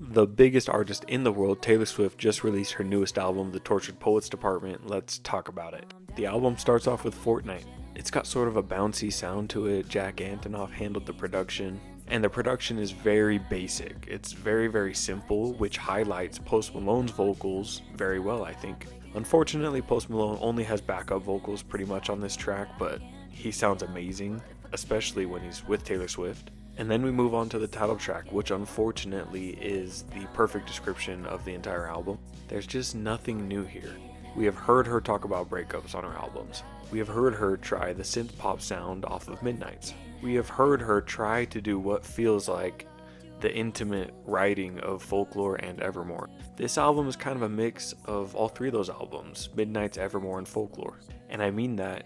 The biggest artist in the world, Taylor Swift, just released her newest album, The Tortured Poets Department. Let's talk about it. The album starts off with Fortnite. It's got sort of a bouncy sound to it. Jack Antonoff handled the production, and the production is very basic. It's very, very simple, which highlights Post Malone's vocals very well, I think. Unfortunately, Post Malone only has backup vocals pretty much on this track, but he sounds amazing, especially when he's with Taylor Swift. And then we move on to the title track, which unfortunately is the perfect description of the entire album. There's just nothing new here. We have heard her talk about breakups on her albums. We have heard her try the synth pop sound off of Midnights. We have heard her try to do what feels like the intimate writing of Folklore and Evermore. This album is kind of a mix of all three of those albums, Midnights, Evermore, and Folklore. And I mean that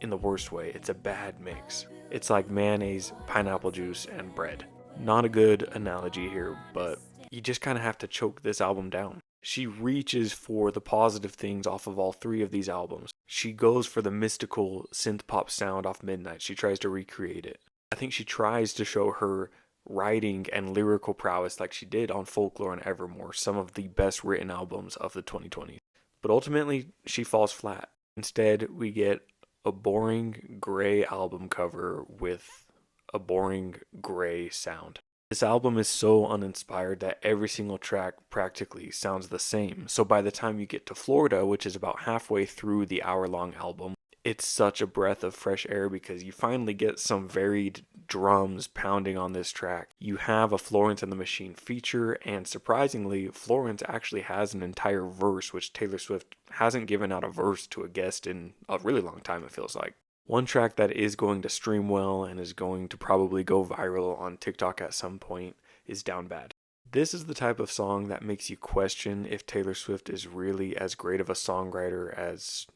in the worst way. It's a bad mix. It's like mayonnaise, pineapple juice, and bread. Not a good analogy here, but you just kind of have to choke this album down. She reaches for the positive things off of all three of these albums. She goes for the mystical synth pop sound off Midnight. She tries to recreate it. I think she tries to show her writing and lyrical prowess like she did on Folklore and Evermore, some of the best written albums of the 2020s. But ultimately, she falls flat. Instead, we get a boring gray album cover with a boring gray sound. This album is so uninspired that every single track practically sounds the same. So by the time you get to Florida, which is about halfway through the hour-long album, it's such a breath of fresh air because you finally get some varied drums pounding on this track. You have a Florence and the Machine feature, and surprisingly, Florence actually has an entire verse, which Taylor Swift hasn't given out a verse to a guest in a really long time, it feels like. One track that is going to stream well and is going to probably go viral on TikTok at some point is Down Bad. This is the type of song that makes you question if Taylor Swift is really as great of a songwriter as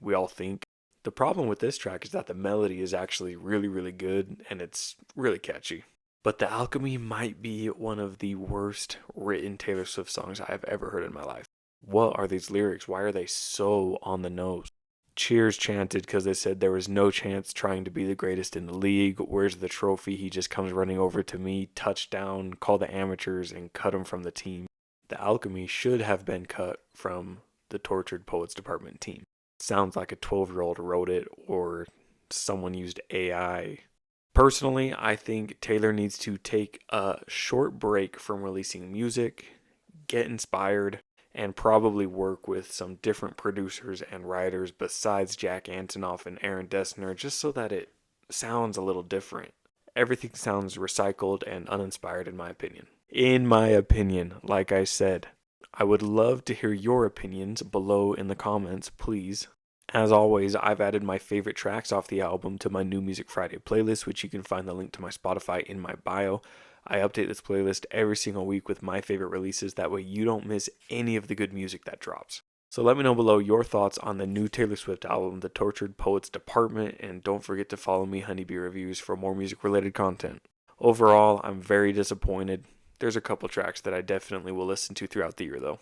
we all think. The problem with this track is that the melody is actually really, really good and it's really catchy. But The Alchemy might be one of the worst written Taylor Swift songs I have ever heard in my life. What are these lyrics? Why are they so on the nose? Cheers chanted because they said there was no chance trying to be the greatest in the league. Where's the trophy? He just comes running over to me. Touchdown, call the amateurs and cut him from the team. The Alchemy should have been cut from the Tortured Poets Department team. Sounds like a 12-year-old wrote it or someone used AI. Personally, I think Taylor needs to take a short break from releasing music, get inspired, and probably work with some different producers and writers besides Jack Antonoff and Aaron Dessner, just so that it sounds a little different. Everything sounds recycled and uninspired in my opinion. In my opinion, like I said. I would love to hear your opinions below in the comments, please. As always, I've added my favorite tracks off the album to my New Music Friday playlist, which you can find the link to my Spotify in my bio. I update this playlist every single week with my favorite releases, that way you don't miss any of the good music that drops. So let me know below your thoughts on the new Taylor Swift album, The Tortured Poets Department, and don't forget to follow me, Honeybee Reviews, for more music-related content. Overall, I'm very disappointed. There's a couple tracks that I definitely will listen to throughout the year though.